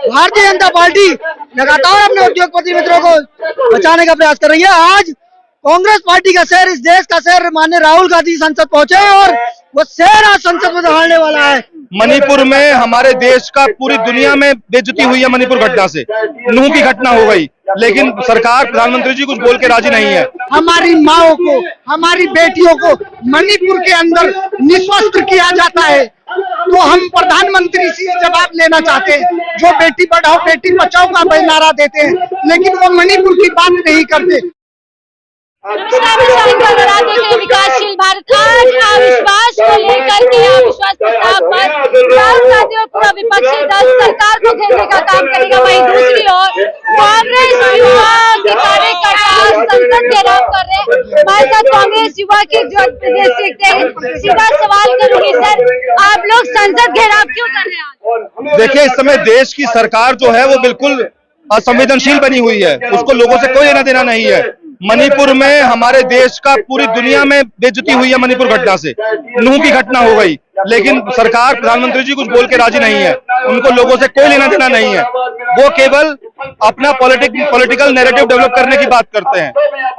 Bharatiya Janata party लगातार अपने उद्योगपति मित्रों को बचाने का प्रयास कर रही है। आज कांग्रेस पार्टी का शहर, इस देश का शहर, माननीय राहुल गांधी संसद पहुंचे और वो शहर आज संसद में दहाड़ने वाला है। मणिपुर में हमारे देश का पूरी दुनिया में बेइज्जती हुई है। मणिपुर घटना से नूह की घटना हो गई, लेकिन सरकार, प्रधानमंत्री जी कुछ बोल के राजी नहीं है। हमारी माओ को, हमारी बेटियों को मणिपुर के अंदर निःशस्त्र किया जाता है, तो हम प्रधानमंत्री से जवाब लेना चाहते हैं। जो बेटी पढ़ाओ बेटी बचाओ का नारा देते हैं, लेकिन वो मणिपुर की बात नहीं करते। विकासशील भारत आज अविश्वास को लेकर के अविश्वास प्रस्ताव पर राहुल गांधी और पूरा विपक्षी दल सरकार को घेरने का काम करेगा। वहीं दूसरी ओर कांग्रेस युवा के कार्यकर्ता संसद घेराव कर रहे हैं। हमारे साथ कांग्रेस युवा के जो प्रदेश देखते हैं, सीधा सवाल करूंगी सर, आप लोग संसद घेराव क्यों कर रहे हैं? देखिए, इस समय देश की सरकार जो है वो बिल्कुल असंवेदनशील बनी हुई है। उसको लोगों से कोई लेना देना नहीं है। मणिपुर में हमारे देश का पूरी दुनिया में बेइज्जती हुई है। मणिपुर घटना से नूह की घटना हो गई, लेकिन सरकार, प्रधानमंत्री जी कुछ बोल के राजी नहीं है। उनको लोगों से कोई लेना देना नहीं है। वो केवल अपना पॉलिटिकल नैरेटिव डेवलप करने की बात करते हैं,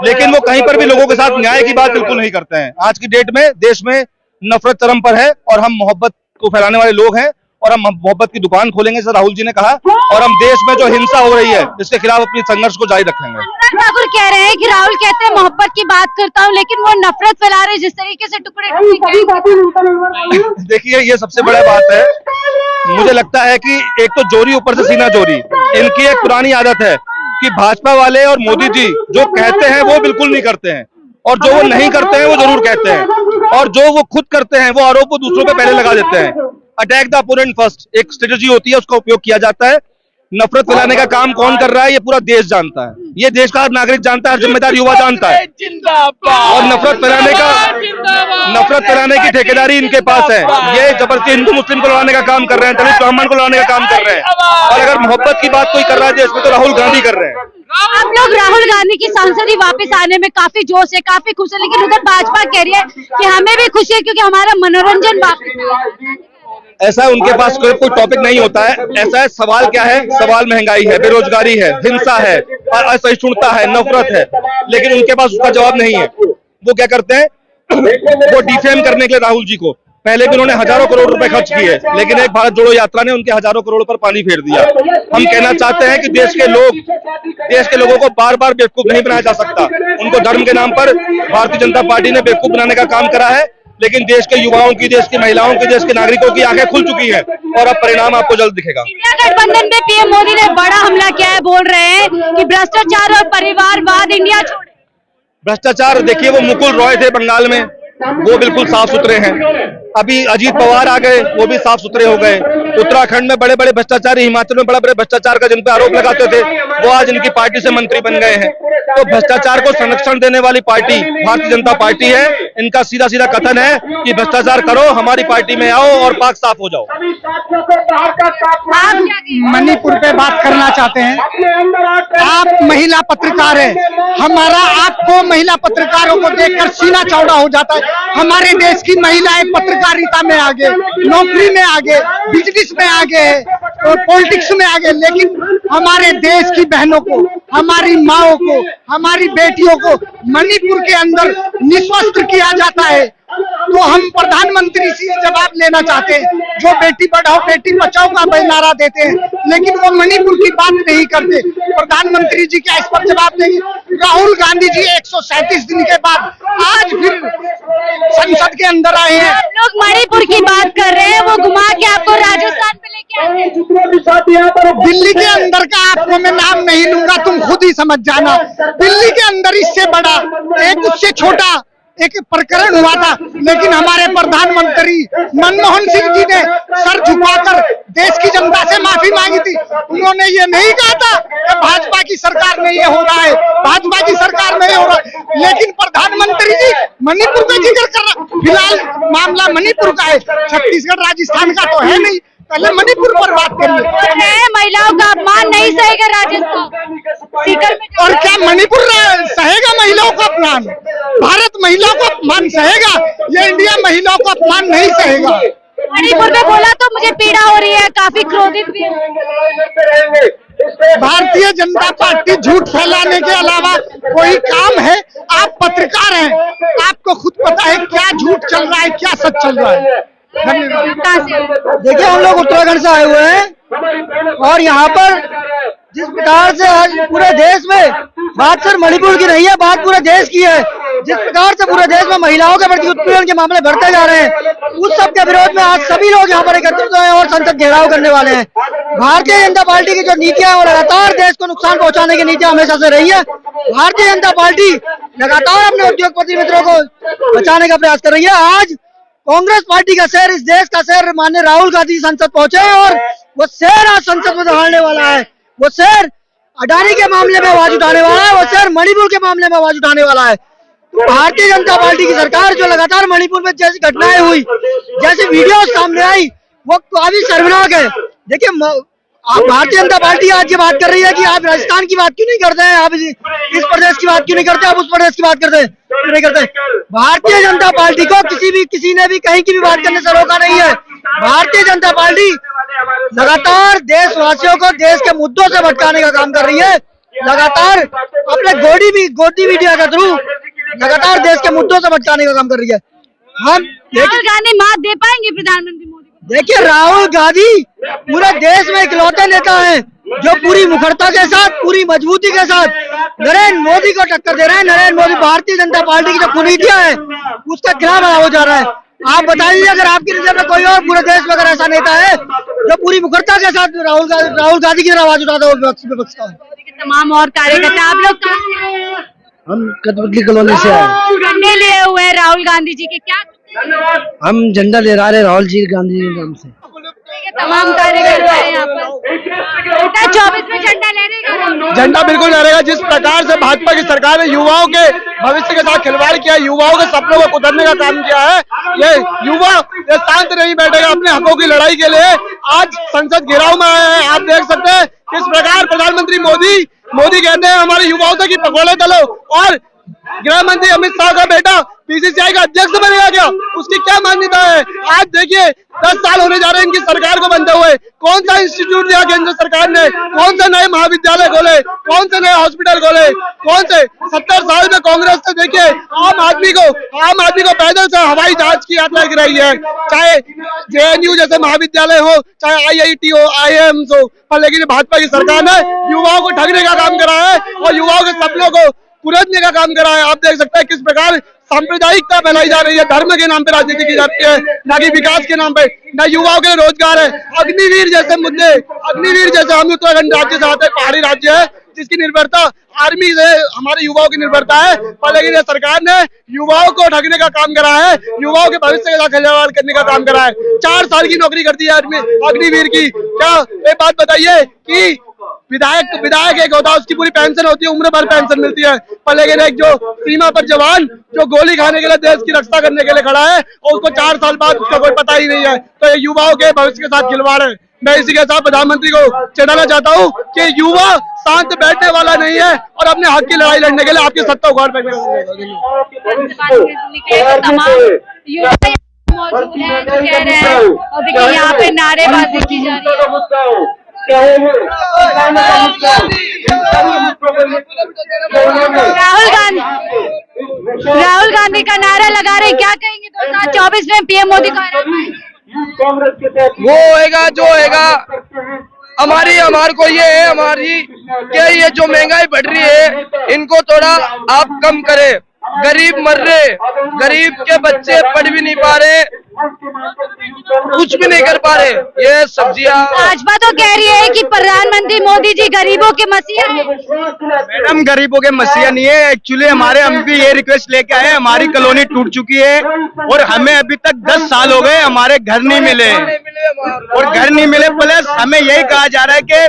लेकिन वो कहीं पर भी लोगों के साथ न्याय की बात बिल्कुल नहीं करते हैं। आज की डेट में देश में नफरत चरम पर है और हम मोहब्बत को फैलाने वाले लोग हैं और हम मोहब्बत की दुकान खोलेंगे, सर राहुल जी ने कहा, और हम देश में जो हिंसा हो रही है इसके खिलाफ अपनी संघर्ष को जारी रखेंगे। ठाकुर कह रहे हैं कि राहुल कहते हैं मोहब्बत की बात करता हूं, लेकिन वो नफरत फैला रहे जिस तरीके से टुकड़े। देखिए, ये सबसे बड़ा बात है। मुझे लगता है कि एक तो जोरी ऊपर से सीना जोरी, इनकी एक पुरानी आदत है कि भाजपा वाले और मोदी जी जो कहते हैं वो बिल्कुल नहीं करते हैं, और जो वो नहीं करते हैं वो जरूर कहते हैं, और जो वो खुद करते हैं वो आरोप को दूसरों पे पहले लगा देते हैं। अटैक द अपोनेंट फर्स्ट एक स्ट्रेटजी होती है, उसका उपयोग किया जाता है। नफरत फैलाने का काम कौन कर रहा है ये पूरा देश जानता है, ये देश का हर नागरिक जानता है, हर जिम्मेदार युवा जानता है। और नफरत फैलाने की ठेकेदारी इनके पास है। ये जबरदस्ती हिंदू मुस्लिम को लड़ाने का काम कर रहे हैं, दलित ब्राह्मण को लड़ाने का काम कर रहे हैं। और अगर मोहब्बत की बात कोई कर रहा है देश में तो राहुल गांधी कर रहे हैं। आप लोग राहुल गांधी की सांसदी वापस आने में काफी जोश है, काफी खुश है, लेकिन उधर भाजपा कह रही है कि हमें भी खुशी है क्योंकि हमारा मनोरंजन वापस। ऐसा उनके पास कोई टॉपिक नहीं होता है। ऐसा है, सवाल क्या है? सवाल महंगाई है, बेरोजगारी है, हिंसा है, और असहिष्णुता है, नफरत है, लेकिन उनके पास उसका जवाब नहीं है। वो क्या करते हैं? वो डिफेम करने के लिए राहुल जी को पहले भी उन्होंने हजारों करोड़ रुपए खर्च किए, लेकिन एक भारत जोड़ो यात्रा ने उनके हजारों करोड़ पर पानी फेर दिया। हम कहना चाहते हैं कि देश के लोगों को बार बार बेवकूफ नहीं बनाया जा सकता। उनको धर्म के नाम पर भारतीय जनता पार्टी ने बेवकूफ बनाने का काम करा है, लेकिन देश के युवाओं की, देश की महिलाओं की, देश के नागरिकों की आंखें खुल चुकी हैं और अब परिणाम आपको जल्द दिखेगा। इंडिया गठबंधन पे पीएम मोदी ने बड़ा हमला किया है, बोल रहे हैं कि भ्रष्टाचार और परिवारवाद इंडिया छोड़े। भ्रष्टाचार, देखिए, वो मुकुल रॉय थे बंगाल में, वो बिल्कुल साफ सुथरे हैं। अभी अजीत पवार आ गए, वो भी साफ सुथरे हो गए। उत्तराखंड में बड़े बड़े भ्रष्टाचारी, हिमाचल में बड़े बड़े भ्रष्टाचार का जिन पे आरोप लगाते थे वो आज इनकी पार्टी से मंत्री बन गए हैं। तो भ्रष्टाचार को संरक्षण देने वाली पार्टी भारतीय जनता पार्टी है। इनका सीधा सीधा कथन है कि भ्रष्टाचार करो, हमारी पार्टी में आओ और पाक साफ हो जाओ। आप मणिपुर पे बात करना चाहते हैं? आप महिला पत्रकार हैं, हमारा आपको महिला पत्रकारों को देखकर सीना चौड़ा हो जाता है। हमारे देश की महिलाएं पत्रकारिता में आगे, नौकरी में आगे, बिजनेस में आगे, पॉलिटिक्स में आगे, लेकिन हमारे देश की बहनों को, हमारी माओ को, हमारी बेटियों को मणिपुर के अंदर निःशस्त्र किया जाता है, तो हम प्रधानमंत्री से जवाब लेना चाहते हैं। जो बेटी पढ़ाओ बेटी बचाओ का नारा देते हैं, लेकिन वो मणिपुर की बात नहीं करते। प्रधानमंत्री जी क्या इस पर जवाब देंगे? राहुल गांधी जी 137 दिन के बाद आज फिर संसद के अंदर आए हैं। आप लोग मणिपुर की बात कर रहे हैं, वो घुमा के आपको राजस्थान पे लेके आए। दिल्ली के अंदर का आपको मैं नाम नहीं लूंगा, तुम खुद ही समझ जाना। दिल्ली के अंदर इससे बड़ा, एक उससे छोटा एक प्रकरण हुआ था, लेकिन हमारे प्रधानमंत्री मनमोहन सिंह जी ने सर झुकाकर देश की जनता से माफी मांगी थी। उन्होंने ये नहीं कहा था कि भाजपा की सरकार में ये हो रहा है, भाजपा की सरकार में ये हो रहा है, लेकिन प्रधानमंत्री जी मणिपुर का जिक्र कर रहा। फिलहाल मामला मणिपुर का है, छत्तीसगढ़ राजस्थान का तो है नहीं। पहले मणिपुर पर बात करिए। महिलाओं का अपमान नहीं सहेगा राजस्थान, और क्या मणिपुर सहेगा महिलाओं का अपमान? भारत महिलाओं को अपमान सहेगा? ये इंडिया महिलाओं को अपमान नहीं सहेगा। मणिपुर में बोला तो मुझे पीड़ा हो रही है, काफी क्रोधित भी है। भारतीय जनता पार्टी झूठ फैलाने के अलावा कोई काम है? आप पत्रकार हैं, आपको खुद पता है क्या झूठ चल रहा है, क्या सच चल रहा है। धन्यवाद। देखिए, हम लोग उत्तराखंड से आए हुए हैं और यहाँ पर जिस प्रकार से आज पूरे देश में बात सिर्फ मणिपुर की नहीं है, बात पूरे देश की है। जिस प्रकार से पूरे देश में महिलाओं के प्रति उत्पीड़न के मामले बढ़ते जा रहे हैं, उस सब के विरोध में आज सभी लोग यहाँ पर एकत्रित हुए हैं और संसद घेराव करने वाले हैं। भारतीय जनता पार्टी की जो नीतियां हैं वो लगातार देश को नुकसान पहुंचाने की नीतियां हमेशा से रही है। भारतीय जनता पार्टी लगातार अपने उद्योगपति मित्रों को बचाने का प्रयास कर रही है। आज कांग्रेस पार्टी का शेर, इस देश का शेर माननीय राहुल गांधी संसद पहुंचे हैं और वो शेर आज संसद में दहाड़ने वाला है। वो शेर अडानी के मामले में आवाज उठाने वाला है, वो शेर मणिपुर के मामले में आवाज उठाने वाला है। तो भारतीय जनता पार्टी की सरकार जो लगातार मणिपुर में जैसी घटनाएं हुई, जैसी वीडियो सामने आई, वो काफी शर्मनाक है। देखिए, भारतीय जनता पार्टी आज ये बात कर रही है कि आप राजस्थान की बात क्यों नहीं करते हैं, आप इस प्रदेश की बात क्यों नहीं करते, आप उस प्रदेश की बात करते हैं क्यों नहीं करते। भारतीय जनता पार्टी को किसी ने भी कहीं की भी बात करने से रोका नहीं है। भारतीय जनता पार्टी लगातार देशवासियों को देश के मुद्दों से भटकाने का काम कर रही है। लगातार अपने गोदी मीडिया के थ्रू लगातार देश के मुद्दों से भटकाने का काम कर रही है। हम राहुल गांधी मात दे पाएंगे प्रधानमंत्री मोदी को? देखिए, राहुल गांधी पूरे देश में इकलौते नेता हैं जो पूरी मुखरता के साथ, पूरी मजबूती के साथ नरेंद्र मोदी को टक्कर दे रहे हैं। नरेंद्र मोदी भारतीय जनता पार्टी की जो कुनीतियां है उसका खिलाफ हो जा रहा है। आप बताइए, अगर आपकी नजर में कोई और पूरे देश में अगर ऐसा नेता है जो पूरी मुखरता के साथ राहुल गांधी की आवाज उठाता है विपक्ष का। तमाम और कार्यकर्ता, आप लोग कहाँ से हैं? हम कटपुतली कॉलोनी से आए। झंडे लिए हुए हैं राहुल गांधी जी के, क्या हम झंडा ले रहे राहुल जी गांधी जी के नाम से। तमाम कार्यकर्ता है यहाँ पर। 24 में झंडा लहरेगा? झंडा बिल्कुल लहरेगा। जिस प्रकार से भाजपा की सरकार ने युवाओं के भविष्य के साथ खिलवाड़ किया, युवाओं के सपनों को कुचलने का काम किया है, ये युवा ये शांत नहीं बैठेगा अपने हकों की लड़ाई के लिए। आज संसद घेराव में आए हैं। आप देख सकते हैं किस प्रकार प्रधानमंत्री मोदी कहते हैं हमारे युवाओं से कि पकौड़े तलो, और गृह मंत्री अमित शाह का बेटा पीसीसीआई का अध्यक्ष बनेगा क्या? उसकी क्या मान्यता है? आज देखिए 10 साल होने जा रहे हैं इनकी सरकार को बनते हुए। कौन सा इंस्टीट्यूट दिया केंद्र सरकार ने? कौन से नए महाविद्यालय खोले? कौन से नए हॉस्पिटल खोले? कौन से 70 साल में कांग्रेस से देखिए आम आदमी को पैदल से हवाई जहाज की यात्रा कराई है। चाहे जेएनयू जैसे महाविद्यालय हो, चाहे आईआईटी हो, आईआईएम्स हो, पर लेकिन भाजपा की सरकार ने युवाओं को ठगने का काम करा है और युवाओं के सपनों को कुरेदने का काम करा है। आप देख सकते हैं किस प्रकार सांप्रदायिकता फैलाई जा रही है, धर्म के नाम पे राजनीति की जाती है, ना कि विकास के नाम पे, ना युवाओं के लिए रोजगार है। अग्निवीर जैसे मुद्दे, अग्निवीर जैसे हम उत्तराखंड राज्य से आते हैं, पहाड़ी राज्य है जिसकी निर्भरता आर्मी से हमारे युवाओं की निर्भरता है, पर लेकिन सरकार ने युवाओं को ठगने का काम करा है, युवाओं के भविष्य के साथ खिलवाड़ करने का काम करा है। 4 साल की नौकरी करती है अग्निवीर की। क्या एक बात बताइए कि विधायक एक होता है, उसकी पूरी पेंशन होती है, उम्र भर पेंशन मिलती है, पर लेकिन एक जो सीमा पर जवान जो गोली खाने के लिए देश की रक्षा करने के लिए खड़ा है और उसको 4 साल बाद उसका कोई पता ही नहीं है, तो ये युवाओं के भविष्य के साथ खिलवाड़ है। मैं इसी के साथ प्रधानमंत्री को चिढ़ाना चाहता हूँ कि युवा शांत बैठने वाला नहीं है और अपने हक की लड़ाई लड़ने के लिए आपकी सत्ता उखाड़ फेंकने मौजूद है जो कह रहे हैं, और देखिए यहाँ पे नारेबाजी की जा रही है। राहुल गांधी का नारा लगा रहे, क्या कहेंगे 2024 में पीएम मोदी का? वो होएगा जो होएगा। हमारे को ये है हमारी क्या, ये जो महंगाई बढ़ रही है इनको थोड़ा आप कम करें। गरीब मर रहे, गरीब के बच्चे पढ़ भी नहीं पा रहे, कुछ भी नहीं कर पा रहे। ये सब्जियां भाजपा तो कह रही है कि प्रधानमंत्री मोदी जी गरीबों के मसीहा हैं। मैडम, गरीबों के मसीहा नहीं है। एक्चुअली हम भी ये रिक्वेस्ट लेके आए, हमारी कॉलोनी टूट चुकी है और हमें अभी तक 10 साल हो गए हमारे घर नहीं मिले, और घर नहीं मिले प्लस हमें यही कहा जा रहा है कि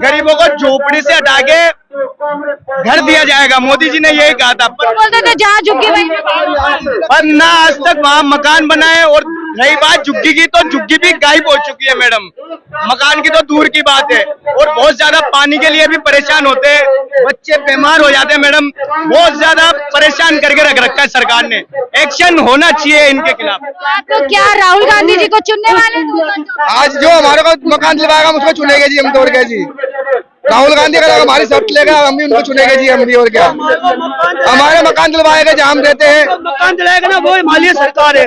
गरीबों को झोपड़ी से हटा के घर दिया जाएगा। मोदी जी ने यही कहा था, बोलते थे जहाँ झुग्गी पर ना आज तक वहाँ मकान बनाए। और रही बात झुग्गी की, तो झुग्गी भी गायब हो चुकी है मैडम, मकान की तो दूर की बात है। और बहुत ज्यादा पानी के लिए भी परेशान होते हैं, बच्चे बीमार हो जाते हैं मैडम, बहुत ज्यादा परेशान करके रख रखा है सरकार ने। एक्शन होना चाहिए इनके खिलाफ। तो क्या राहुल गांधी जी को चुनने वाले? आज जो हमारे को मकान दिलवाएगा उसको चुनेंगे जी, हम तोड़ के जी। राहुल गांधी अगर हमारी शर्त लेगा हम भी उनको चुनेंगे जी, हम भी, और क्या। हमारे मकान दिलवाएगा जहाँ हम रहते हैं, मकान दिलाएगा ना, वो हिमालय सरकार है।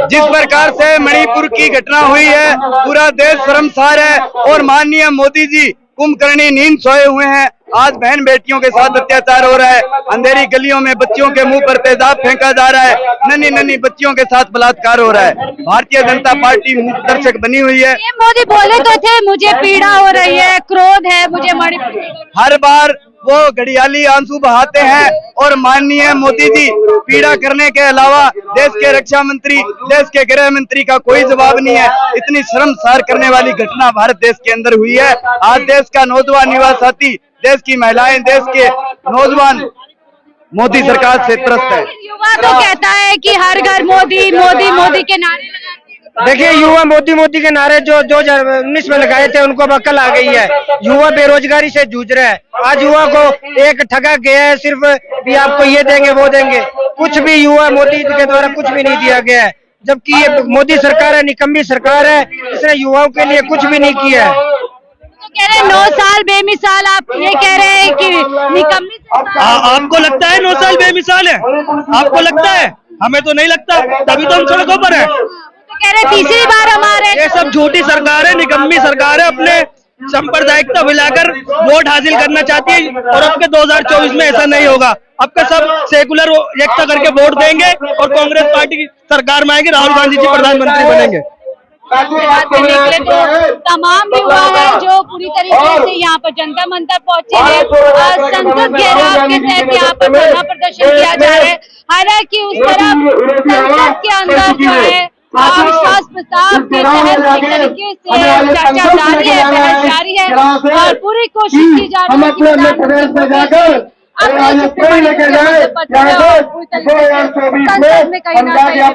जिस प्रकार से मणिपुर की घटना हुई है, पूरा देश शर्मसार है और माननीय मोदी जी कुंभकर्णी नींद सोए हुए हैं। आज बहन बेटियों के साथ अत्याचार हो रहा है, अंधेरी गलियों में बच्चियों के मुंह पर तेजाब फेंका जा रहा है, नन्ही नन्ही बच्चियों के साथ बलात्कार हो रहा है। भारतीय जनता पार्टी मूक दर्शक बनी हुई है। मोदी बोले तो थे मुझे पीड़ा हो रही है, क्रोध है मुझे मणिपुर। हर बार वो घड़ियाली आंसू बहाते हैं और माननीय मोदी जी पीड़ा करने के अलावा देश के रक्षा मंत्री, देश के गृह मंत्री का कोई जवाब नहीं है। इतनी शर्मसार करने वाली घटना भारत देश के अंदर हुई है। आज देश का नौजवान युवा साथी, देश की महिलाएं, देश के नौजवान मोदी सरकार से त्रस्त है। युवा तो कहता है कि हर घर मोदी मोदी मोदी के नारे लगाते हैं। देखिए, युवा मोदी मोदी के नारे जो 2019 में लगाए थे उनको अब अक्ल आ गई है। युवा बेरोजगारी से जूझ रहा है। आज युवा को एक ठगा गया है, सिर्फ भी आपको ये देंगे वो देंगे, कुछ भी युवा मोदी के द्वारा कुछ भी नहीं दिया गया है। जबकि ये मोदी सरकार है, निकम्मी सरकार है, इसने युवाओं के लिए कुछ भी नहीं किया है। तो कह रहे हैं 9 साल बेमिसाल, आप ये कह रहे हैं कि निकम्मी सरकार। आपको लगता है 9 साल बेमिसाल है? आपको लगता है? हमें तो नहीं लगता, तभी तो हम सड़कों पर है। कह रहे तीसरी बार हमारे ये सब झूठी सरकार है, निकम्मी सरकार है, अपने सांप्रदायिकता मिलाकर वोट हासिल करना चाहती है। और अब के 2024 में ऐसा नहीं होगा। अब के सब सेकुलर एकता करके वोट देंगे और कांग्रेस पार्टी की सरकार में आएंगे, राहुल गांधी जी प्रधानमंत्री बनेंगे। बात करने के लिए तो तमाम युवा है जो पूरी तरीके से यहाँ पर जंतर मंतर पहुंचे हैं। संसद घेराव के तहत यहाँ पर धरना प्रदर्शन किया जा रहा है। हालांकि उस तरफ संसद के अंदर जो है अविश्वास प्रस्ताव के तहत एक तरीके से चर्चा जारी है, बहस जारी है और पूरी कोशिश की जा रही है कि संसद में कहीं ना कहीं